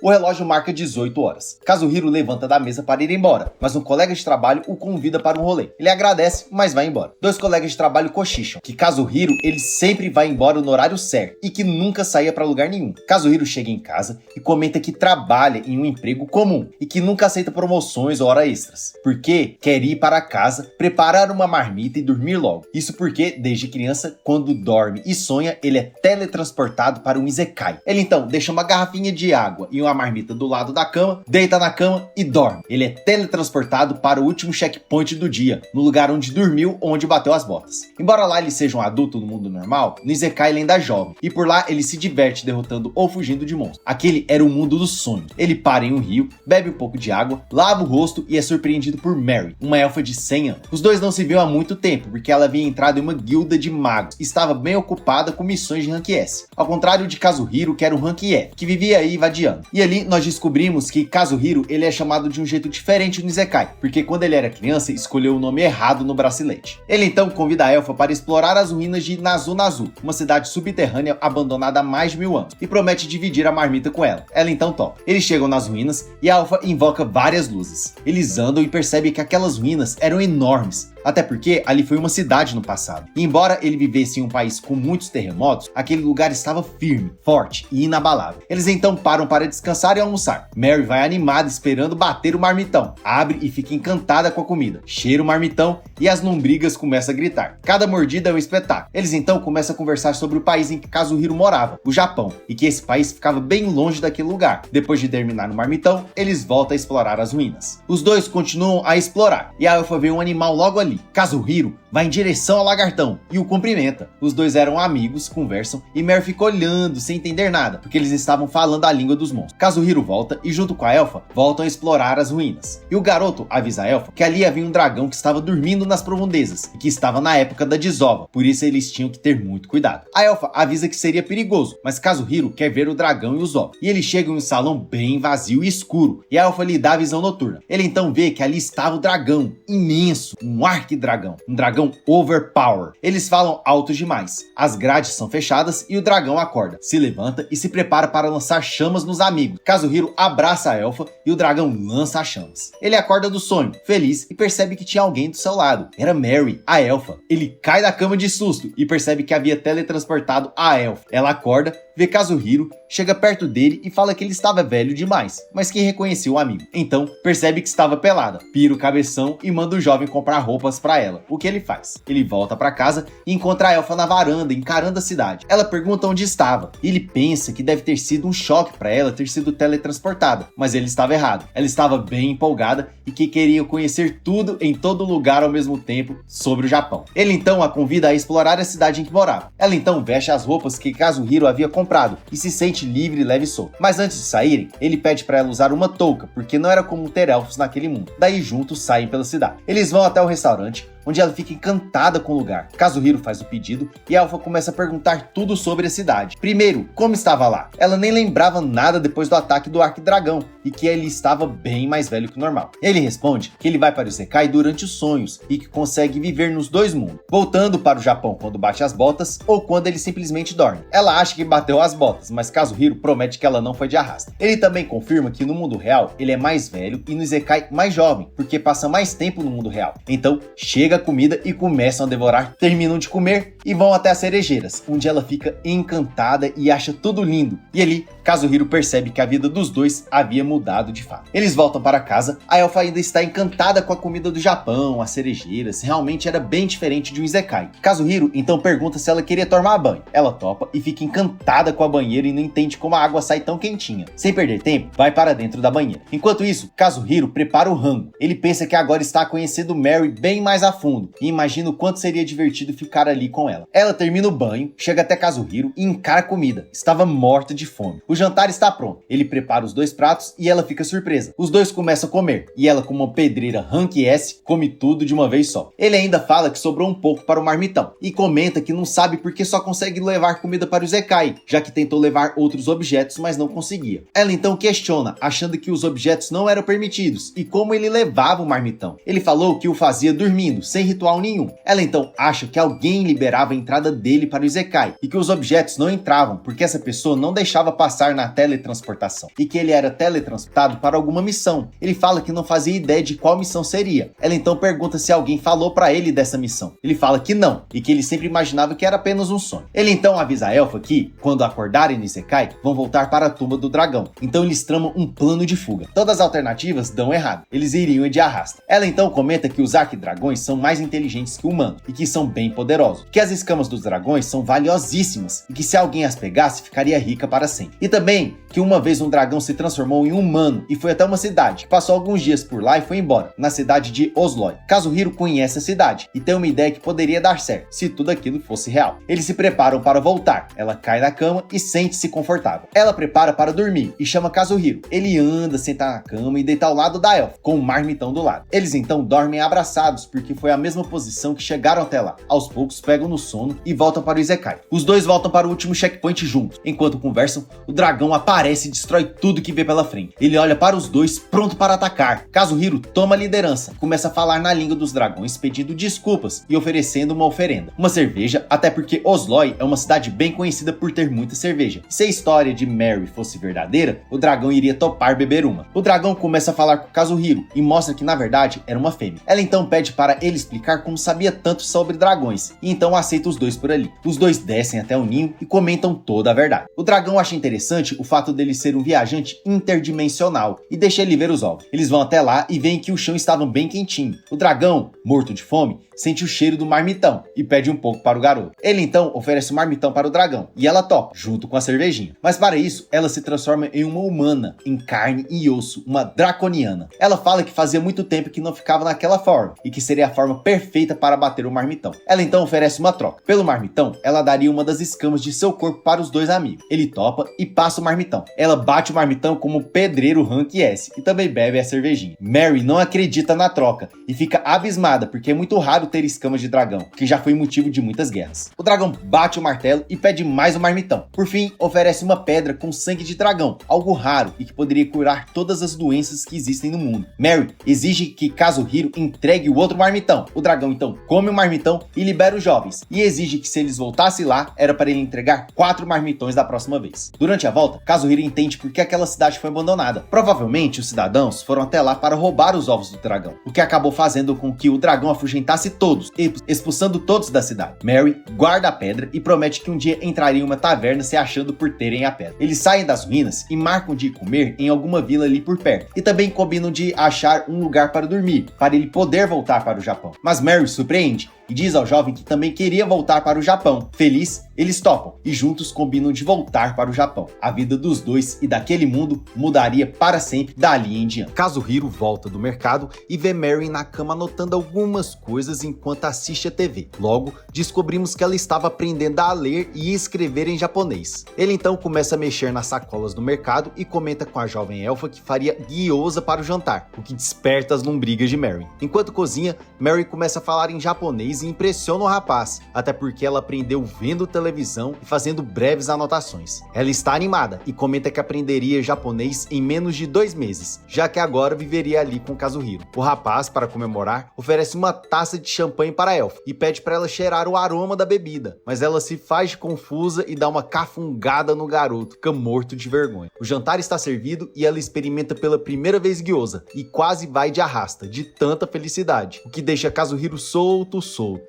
O relógio marca 18 horas. Kazuhiro levanta da mesa para ir embora, mas um colega de trabalho o convida para um rolê. Ele agradece, mas vai embora. Dois colegas de trabalho cochicham que Kazuhiro ele sempre vai embora no horário certo e que nunca saía para lugar nenhum. Kazuhiro chega em casa e comenta que trabalha em um emprego comum e que nunca aceita promoções ou horas extras, porque quer ir para casa, preparar uma marmita e dormir logo. Isso porque, desde criança, quando dorme e sonha, ele é teletransportado para um Isekai. Ele então deixa uma garrafinha de água e uma marmita do lado da cama, deita na cama e dorme. Ele é teletransportado para o último checkpoint do dia, no lugar onde dormiu ou onde bateu as botas. Embora lá ele seja um adulto no mundo normal, no Isekai ele ainda é jovem, e por lá ele se diverte derrotando ou fugindo de monstros. Aquele era o mundo dos sonhos. Ele para em um rio, bebe um pouco de água, lava o rosto e é surpreendido por Mary, uma elfa de 100 anos. Os dois não se viam há muito tempo, porque ela havia entrado em uma guilda de magos e estava bem ocupada com missões de Rank S, ao contrário de Kazuhiro, que era o Rank E, que vivia aí vadiando. E ali nós descobrimos que Kazuhiro ele é chamado de um jeito diferente no Isekai, porque quando ele era criança escolheu o nome errado no bracelete. Ele então convida a elfa para explorar as ruínas de Nazu-Nazu, uma cidade subterrânea abandonada há mais de 1000 anos, e promete dividir a marmita com ela. Ela então topa. Eles chegam nas ruínas e a elfa invoca várias luzes. Eles andam e percebem que aquelas ruínas eram enormes, até porque ali foi uma cidade no passado. E embora ele vivesse em um país com muitos terremotos, aquele lugar estava firme, forte e inabalável. Eles então param para descansar e almoçar. Mary vai animada esperando bater o marmitão. Abre e fica encantada com a comida. Cheira o marmitão e as lombrigas começam a gritar. Cada mordida é um espetáculo. Eles então começam a conversar sobre o país em que Kazuhiro morava, o Japão, e que esse país ficava bem longe daquele lugar. Depois de terminar no marmitão, eles voltam a explorar as ruínas. Os dois continuam a explorar e a elfa vê um animal logo ali. Kazuhiro vai em direção ao lagartão e o cumprimenta. Os dois eram amigos, conversam e Mary fica olhando sem entender nada, porque eles estavam falando a língua dos monstros. Kazuhiro volta e junto com a elfa voltam a explorar as ruínas. E o garoto avisa a elfa que ali havia um dragão que estava dormindo nas profundezas e que estava na época da desova, por isso eles tinham que ter muito cuidado. A elfa avisa que seria perigoso, mas Kazuhiro quer ver o dragão e os ovos. E eles chegam em um salão bem vazio e escuro, e a elfa lhe dá a visão noturna. Ele então vê que ali estava o dragão, imenso, um arquidragão, um dragão overpower. Eles falam alto demais. As grades são fechadas e o dragão acorda, se levanta e se prepara para lançar chamas nos amigos. Kazuhiro abraça a elfa e o dragão lança as chamas. Ele acorda do sonho, feliz, e percebe que tinha alguém do seu lado. Era Mary, a elfa. Ele cai da cama de susto e percebe que havia teletransportado a elfa. Ela acorda, vê Kazuhiro, chega perto dele e fala que ele estava velho demais, mas que reconheceu o amigo. Então, percebe que estava pelada, pira o cabeção e manda o jovem comprar roupas para ela. O que ele faz? Ele volta para casa e encontra a elfa na varanda, encarando a cidade. Ela pergunta onde estava, e ele pensa que deve ter sido um choque para ela ter sido teletransportada, mas ele estava errado. Ela estava bem empolgada e que queria conhecer tudo em todo lugar ao mesmo tempo sobre o Japão. Ele então a convida a explorar a cidade em que morava. Ela então veste as roupas que Kazuhiro havia comprado e se sente livre, leve e solto. Mas antes de saírem, ele pede para ela usar uma touca, porque não era comum ter elfos naquele mundo. Daí juntos saem pela cidade. Eles vão até o restaurante, onde ela fica encantada com o lugar. Kazuhiro faz o pedido e a elfa começa a perguntar tudo sobre a cidade. Primeiro, como estava lá? Ela nem lembrava nada depois do ataque do arquidragão e que ele estava bem mais velho que o normal. Ele responde que ele vai para o Isekai durante os sonhos e que consegue viver nos dois mundos, voltando para o Japão quando bate as botas ou quando ele simplesmente dorme. Ela acha que bateu as botas, mas Kazuhiro promete que ela não foi de arrasto. Ele também confirma que no mundo real ele é mais velho e no Isekai mais jovem, porque passa mais tempo no mundo real. Então, chega a comida e começam a devorar. Terminam de comer e vão até as cerejeiras, onde ela fica encantada e acha tudo lindo. E ali, Kazuhiro percebe que a vida dos dois havia mudado de fato. Eles voltam para casa, a elfa ainda está encantada com a comida do Japão, as cerejeiras, realmente era bem diferente de um Isekai. Kazuhiro então pergunta se ela queria tomar banho. Ela topa e fica encantada com a banheira e não entende como a água sai tão quentinha. Sem perder tempo, vai para dentro da banheira. Enquanto isso, Kazuhiro prepara o rango. Ele pensa que agora está conhecendo Mary bem mais a fundo e imagina o quanto seria divertido ficar ali com ela. Ela termina o banho, chega até Kazuhiro e encara a comida. Estava morta de fome. O jantar está pronto. Ele prepara os dois pratos e ela fica surpresa. Os dois começam a comer e ela, com uma pedreira Rank S, come tudo de uma vez só. Ele ainda fala que sobrou um pouco para o marmitão e comenta que não sabe porque só consegue levar comida para o Isekai, já que tentou levar outros objetos, mas não conseguia. Ela então questiona, achando que os objetos não eram permitidos e como ele levava o marmitão. Ele falou que o fazia dormindo, sem ritual nenhum. Ela então acha que alguém liberava a entrada dele para o Isekai e que os objetos não entravam porque essa pessoa não deixava passar acreditar na teletransportação e que ele era teletransportado para alguma missão. Ele fala que não fazia ideia de qual missão seria. Ela então pergunta se alguém falou para ele dessa missão. Ele fala que não e que ele sempre imaginava que era apenas um sonho. Ele então avisa a elfa que, quando acordarem no Isekai, vão voltar para a tumba do dragão. Então eles tramam um plano de fuga. Todas as alternativas dão errado. Eles iriam de arrasta. Ela então comenta que os arquidragões são mais inteligentes que o humano e que são bem poderosos. Que as escamas dos dragões são valiosíssimas e que se alguém as pegasse, ficaria rica para sempre. E também que uma vez um dragão se transformou em um humano e foi até uma cidade, passou alguns dias por lá e foi embora, na cidade de Osloi. Kazuhiro conhece a cidade e tem uma ideia que poderia dar certo, se tudo aquilo fosse real. Eles se preparam para voltar. Ela cai na cama e sente-se confortável. Ela prepara para dormir e chama Kazuhiro. Ele anda, senta na cama e deita ao lado da elfa, com o marmitão do lado. Eles então dormem abraçados, porque foi a mesma posição que chegaram até lá. Aos poucos pegam no sono e voltam para o Isekai. Os dois voltam para o último checkpoint juntos. Enquanto conversam, o dragão aparece e destrói tudo que vê pela frente. Ele olha para os dois, pronto para atacar. Kazuhiro toma a liderança, começa a falar na língua dos dragões, pedindo desculpas e oferecendo uma oferenda. Uma cerveja, até porque Osloi é uma cidade bem conhecida por ter muita cerveja. Se a história de Mary fosse verdadeira, o dragão iria topar beber uma. O dragão começa a falar com Kazuhiro e mostra que na verdade era uma fêmea. Ela então pede para ele explicar como sabia tanto sobre dragões e então aceita os dois por ali. Os dois descem até o ninho e comentam toda a verdade. O dragão acha interessante o fato dele ser um viajante interdimensional e deixa ele ver os ovos. Eles vão até lá e veem que o chão estava bem quentinho. O dragão, morto de fome, sente o cheiro do marmitão e pede um pouco para o garoto. Ele então oferece o marmitão para o dragão e ela topa, junto com a cervejinha. Mas para isso, ela se transforma em uma humana, em carne e osso, uma draconiana. Ela fala que fazia muito tempo que não ficava naquela forma e que seria a forma perfeita para bater o marmitão. Ela então oferece uma troca. Pelo marmitão, ela daria uma das escamas de seu corpo para os dois amigos. Ele topa e passa o marmitão. Ela bate o marmitão como pedreiro rank S e também bebe a cervejinha. Mary não acredita na troca e fica abismada porque é muito raro ter escamas de dragão, que já foi motivo de muitas guerras. O dragão bate o martelo e pede mais um marmitão. Por fim, oferece uma pedra com sangue de dragão, algo raro e que poderia curar todas as doenças que existem no mundo. Mary exige que Kazuhiro entregue o outro marmitão. O dragão então come o marmitão e libera os jovens, e exige que se eles voltassem lá, era para ele entregar 4 marmitões da próxima vez. Durante a volta, Kazuhiro entende por que aquela cidade foi abandonada. Provavelmente os cidadãos foram até lá para roubar os ovos do dragão, o que acabou fazendo com que o dragão afugentasse todos, expulsando todos da cidade. Mary guarda a pedra e promete que um dia entraria em uma taverna se achando por terem a pedra. Eles saem das ruínas e marcam de comer em alguma vila ali por perto, e também combinam de achar um lugar para dormir, para ele poder voltar para o Japão. Mas Mary surpreende e diz ao jovem que também queria voltar para o Japão. Feliz, eles topam e juntos combinam de voltar para o Japão. A vida dos dois e daquele mundo mudaria para sempre dali em diante. Kazuhiro volta do mercado e vê Mary na cama anotando algumas coisas enquanto assiste a TV. Logo, descobrimos que ela estava aprendendo a ler e escrever em japonês. Ele então começa a mexer nas sacolas do mercado e comenta com a jovem elfa que faria gyoza para o jantar, o que desperta as lombrigas de Mary. Enquanto cozinha, Mary começa a falar em japonês e impressiona o rapaz, até porque ela aprendeu vendo televisão e fazendo breves anotações. Ela está animada e comenta que aprenderia japonês em menos de 2 meses, já que agora viveria ali com Kazuhiro. O rapaz, para comemorar, oferece uma taça de champanhe para a elfa e pede para ela cheirar o aroma da bebida, mas ela se faz de confusa e dá uma cafungada no garoto, fica morto de vergonha. O jantar está servido e ela experimenta pela primeira vez gyoza e quase vai de arrasta, de tanta felicidade, o que deixa Kazuhiro solto.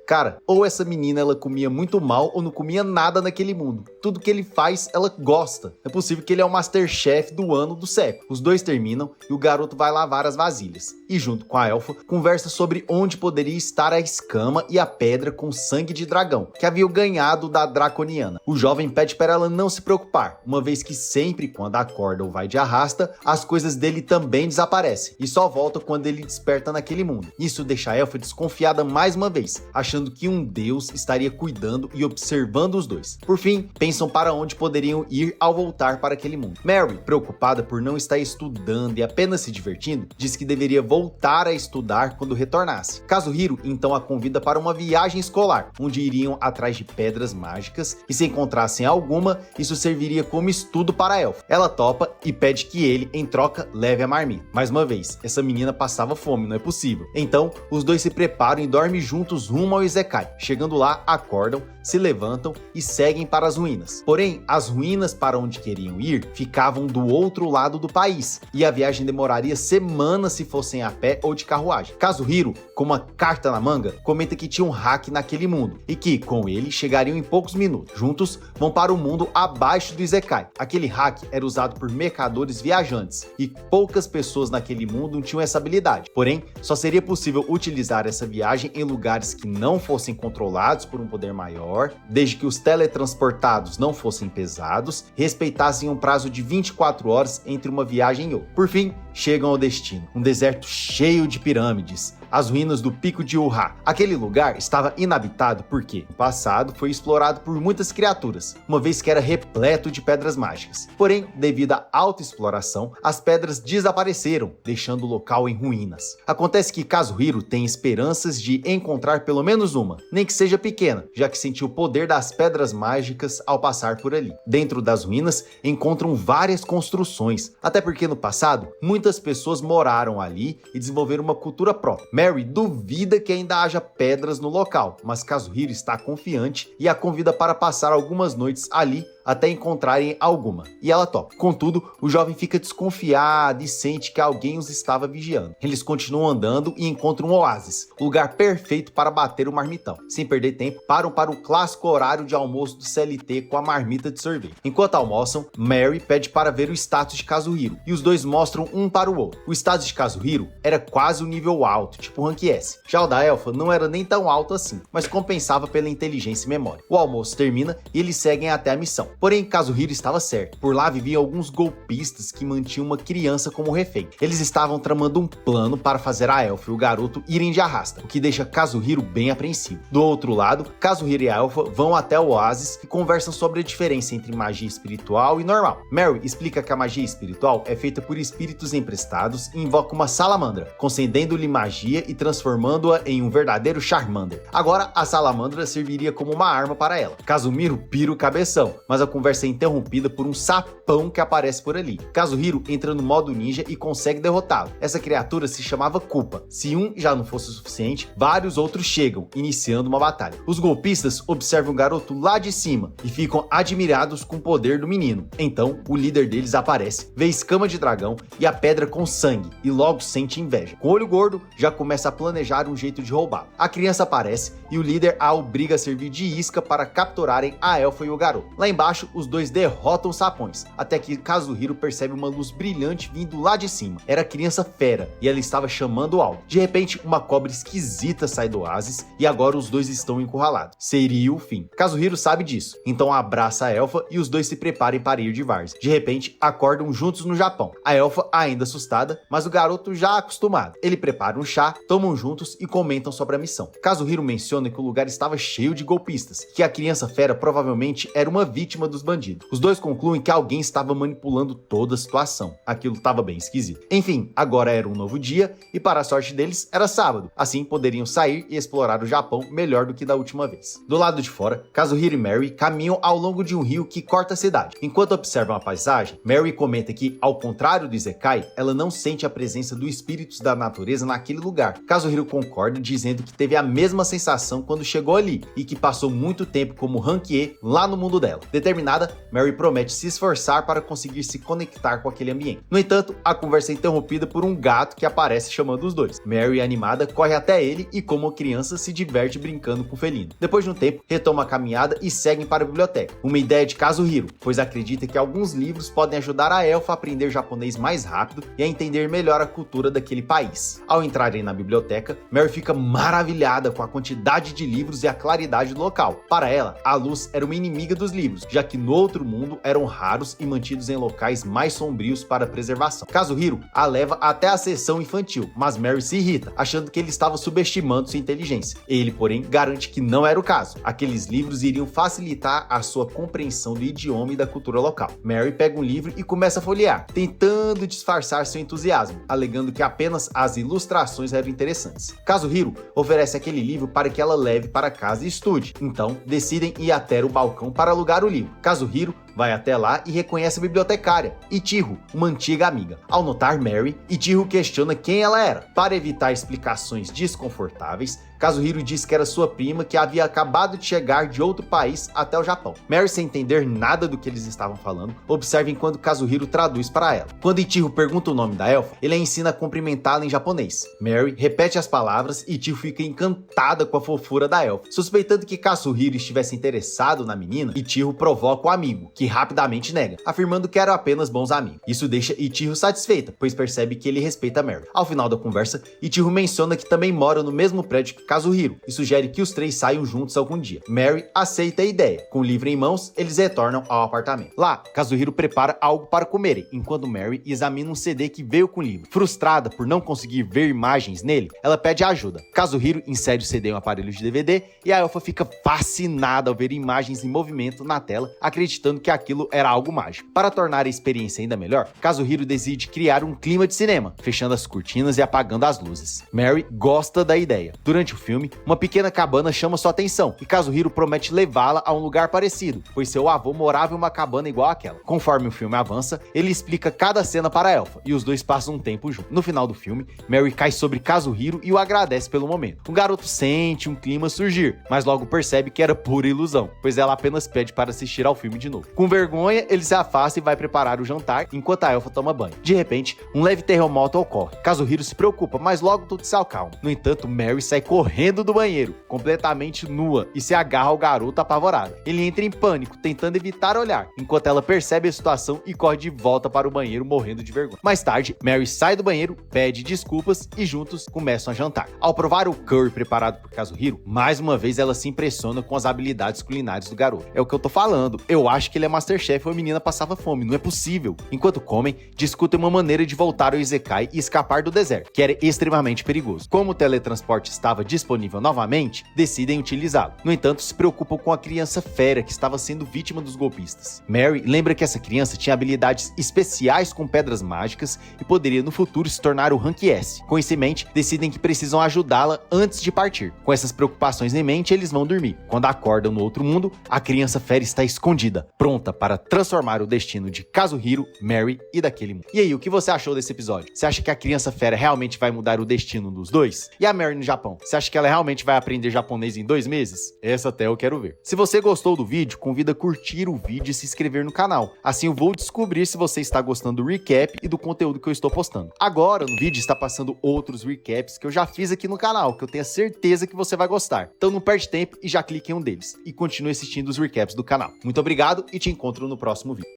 Cara, ou essa menina ela comia muito mal ou não comia nada naquele mundo. Tudo que ele faz, ela gosta. É possível que ele é o Masterchef do ano do século. Os dois terminam e o garoto vai lavar as vasilhas. E junto com a elfa, conversa sobre onde poderia estar a escama e a pedra com sangue de dragão, que havia ganhado da draconiana. O jovem pede para ela não se preocupar, uma vez que sempre quando acorda ou vai de arrasta, as coisas dele também desaparecem, e só volta quando ele desperta naquele mundo. Isso deixa a elfa desconfiada mais uma vez, achando que um deus estaria cuidando e observando os dois. Por fim, pensam para onde poderiam ir ao voltar para aquele mundo. Mary, preocupada por não estar estudando e apenas se divertindo, diz que deveria voltar a estudar quando retornasse. Kazuhiro então a convida para uma viagem escolar, onde iriam atrás de pedras mágicas e se encontrassem alguma, isso serviria como estudo para a elfa. Ela topa e pede que ele, em troca, leve a marmita. Mais uma vez, essa menina passava fome, não é possível. Então, os dois se preparam e dormem juntos rumo ao Isekai. Chegando lá, acordam se levantam e seguem para as ruínas. Porém, as ruínas para onde queriam ir ficavam do outro lado do país, e a viagem demoraria semanas se fossem a pé ou de carruagem. Kazuhiro, com uma carta na manga, comenta que tinha um hack naquele mundo, e que, com ele, chegariam em poucos minutos. Juntos, vão para o mundo abaixo do Isekai. Aquele hack era usado por mercadores viajantes, e poucas pessoas naquele mundo tinham essa habilidade. Porém, só seria possível utilizar essa viagem em lugares que não fossem controlados por um poder maior, desde que os teletransportados não fossem pesados, respeitassem um prazo de 24 horas entre uma viagem e outra. Por fim, chegam ao destino, um deserto cheio de pirâmides, as ruínas do Pico de Uha. Aquele lugar estava inabitado porque, no passado, foi explorado por muitas criaturas, uma vez que era repleto de pedras mágicas. Porém, devido à alta exploração, as pedras desapareceram, deixando o local em ruínas. Acontece que Kazuhiro tem esperanças de encontrar pelo menos uma, nem que seja pequena, já que sentiu o poder das pedras mágicas ao passar por ali. Dentro das ruínas, encontram várias construções, até porque no passado, muitas pessoas moraram ali e desenvolveram uma cultura própria. Mary duvida que ainda haja pedras no local, mas Kazuhiro está confiante e a convida para passar algumas noites ali até encontrarem alguma, e ela topa. Contudo, o jovem fica desconfiado e sente que alguém os estava vigiando. Eles continuam andando e encontram um oásis, lugar perfeito para bater o marmitão. Sem perder tempo, param para o clássico horário de almoço do CLT com a marmita de sorvete. Enquanto almoçam, Mary pede para ver o status de Kazuhiro, e os dois mostram um para o outro. O status de Kazuhiro era quase um nível alto, tipo Rank S. Já o da Elfa não era nem tão alto assim, mas compensava pela inteligência e memória. O almoço termina e eles seguem até a missão. Porém, Kazuhiro estava certo. Por lá viviam alguns golpistas que mantinham uma criança como refém. Eles estavam tramando um plano para fazer a Elfa e o garoto irem de arrasta, o que deixa Kazuhiro bem apreensivo. Do outro lado, Kazuhiro e a Elfa vão até o oásis e conversam sobre a diferença entre magia espiritual e normal. Mary explica que a magia espiritual é feita por espíritos emprestados e invoca uma salamandra, concedendo-lhe magia e transformando-a em um verdadeiro Charmander. Agora, a salamandra serviria como uma arma para ela. Kazuhiro pira o cabeção, mas a conversa é interrompida por um sapão que aparece por ali. Kazuhiro entra no modo ninja e consegue derrotá-lo. Essa criatura se chamava Koopa. Se um já não fosse o suficiente, vários outros chegam, iniciando uma batalha. Os golpistas observam o garoto lá de cima e ficam admirados com o poder do menino. Então, o líder deles aparece, vê escama de dragão e a pedra com sangue, e logo sente inveja. Com o olho gordo, já começa a planejar um jeito de roubá-lo. A criança aparece e o líder a obriga a servir de isca para capturarem a Elfa e o garoto. Lá embaixo, os dois derrotam os sapões, até que Kazuhiro percebe uma luz brilhante vindo lá de cima. Era a criança fera, e ela estava chamando algo. De repente, uma cobra esquisita sai do oásis, e agora os dois estão encurralados. Seria o fim. Kazuhiro sabe disso, então abraça a Elfa e os dois se preparem para ir de várzea. De repente, acordam juntos no Japão. A Elfa ainda assustada, mas o garoto já acostumado. Ele prepara um chá, tomam juntos e comentam sobre a missão. Kazuhiro menciona que o lugar estava cheio de golpistas, que a criança fera provavelmente era uma vítima dos bandidos. Os dois concluem que alguém estava manipulando toda a situação. Aquilo estava bem esquisito. Enfim, agora era um novo dia e, para a sorte deles, era sábado. Assim, poderiam sair e explorar o Japão melhor do que da última vez. Do lado de fora, Kazuhiro e Mary caminham ao longo de um rio que corta a cidade. Enquanto observam a paisagem, Mary comenta que, ao contrário do Isekai, ela não sente a presença do espíritos da natureza naquele lugar. Kazuhiro concorda, dizendo que teve a mesma sensação quando chegou ali e que passou muito tempo como Rank E lá no mundo dela. Determinada, Mary promete se esforçar para conseguir se conectar com aquele ambiente. No entanto, a conversa é interrompida por um gato que aparece chamando os dois. Mary, animada, corre até ele e, como criança, se diverte brincando com o felino. Depois de um tempo, retoma a caminhada e seguem para a biblioteca. Uma ideia de Kazuhiro, pois acredita que alguns livros podem ajudar a Elfa a aprender japonês mais rápido e a entender melhor a cultura daquele país. Ao entrarem na biblioteca, Mary fica maravilhada com a quantidade de livros e a claridade do local. Para ela, a luz era uma inimiga dos livros, já que no outro mundo eram raros e mantidos em locais mais sombrios para preservação. Kazuhiro a leva até a seção infantil, mas Mary se irrita, achando que ele estava subestimando sua inteligência. Ele, porém, garante que não era o caso. Aqueles livros iriam facilitar a sua compreensão do idioma e da cultura local. Mary pega um livro e começa a folhear, tentando disfarçar seu entusiasmo, alegando que apenas as ilustrações eram interessantes. Kazuhiro oferece aquele livro para que ela leve para casa e estude. Então, decidem ir até o balcão para alugar o livro. Kazuhiro vai até lá e reconhece a bibliotecária, Ichigo, uma antiga amiga. Ao notar Mary, Ichigo questiona quem ela era. Para evitar explicações desconfortáveis, Kazuhiro diz que era sua prima que havia acabado de chegar de outro país até o Japão. Mary, sem entender nada do que eles estavam falando, observa enquanto Kazuhiro traduz para ela. Quando Ichigo pergunta o nome da elfa, ele a ensina a cumprimentá-la em japonês. Mary repete as palavras e Ichigo fica encantada com a fofura da elfa. Suspeitando que Kazuhiro estivesse interessado na menina, Ichigo provoca o amigo, que rapidamente nega, afirmando que eram apenas bons amigos. Isso deixa Ichigo satisfeita, pois percebe que ele respeita Mary. Ao final da conversa, Ichigo menciona que também mora no mesmo prédio que Kazuhiro e sugere que os três saiam juntos algum dia. Mary aceita a ideia. Com o livro em mãos, eles retornam ao apartamento. Lá, Kazuhiro prepara algo para comerem, enquanto Mary examina um CD que veio com o livro. Frustrada por não conseguir ver imagens nele, ela pede ajuda. Kazuhiro insere o CD em um aparelho de DVD e a elfa fica fascinada ao ver imagens em movimento na tela, acreditando que aquilo era algo mágico. Para tornar a experiência ainda melhor, Kazuhiro decide criar um clima de cinema, fechando as cortinas e apagando as luzes. Mary gosta da ideia. Durante o filme, uma pequena cabana chama sua atenção e Kazuhiro promete levá-la a um lugar parecido, pois seu avô morava em uma cabana igual àquela. Conforme o filme avança, ele explica cada cena para a elfa e os dois passam um tempo juntos. No final do filme, Mary cai sobre Kazuhiro e o agradece pelo momento. O garoto sente um clima surgir, mas logo percebe que era pura ilusão, pois ela apenas pede para assistir ao filme de novo. Com vergonha, ele se afasta e vai preparar o jantar enquanto a elfa toma banho. De repente, um leve terremoto ocorre. Kazuhiro se preocupa, mas logo tudo se acalma. No entanto, Mary sai correndo do banheiro, completamente nua, e se agarra ao garoto apavorado. Ele entra em pânico, tentando evitar olhar, enquanto ela percebe a situação e corre de volta para o banheiro morrendo de vergonha. Mais tarde, Mary sai do banheiro, pede desculpas e juntos começam a jantar. Ao provar o curry preparado por Kazuhiro, mais uma vez ela se impressiona com as habilidades culinárias do garoto. É o que eu tô falando, eu acho que ele é Masterchef ou a menina passava fome, não é possível. Enquanto comem, discutem uma maneira de voltar ao Isekai e escapar do deserto, que era extremamente perigoso. Como o teletransporte estava disponível novamente, decidem utilizá-lo. No entanto, se preocupam com a criança fera que estava sendo vítima dos golpistas. Mary lembra que essa criança tinha habilidades especiais com pedras mágicas e poderia no futuro se tornar o Rank S. Com isso em mente, decidem que precisam ajudá-la antes de partir. Com essas preocupações em mente, eles vão dormir. Quando acordam no outro mundo, a criança fera está escondida, pronta para transformar o destino de Kazuhiro, Mary e daquele mundo. E aí, o que você achou desse episódio? Você acha que a criança fera realmente vai mudar o destino dos dois? E a Mary no Japão? Você acha que ela realmente vai aprender japonês em 2 meses? Essa até eu quero ver. Se você gostou do vídeo, convida a curtir o vídeo e se inscrever no canal. Assim eu vou descobrir se você está gostando do recap e do conteúdo que eu estou postando. Agora, no vídeo está passando outros recaps que eu já fiz aqui no canal, que eu tenho certeza que você vai gostar. Então não perde tempo e já clique em um deles. E continue assistindo os recaps do canal. Muito obrigado e te encontro no próximo vídeo.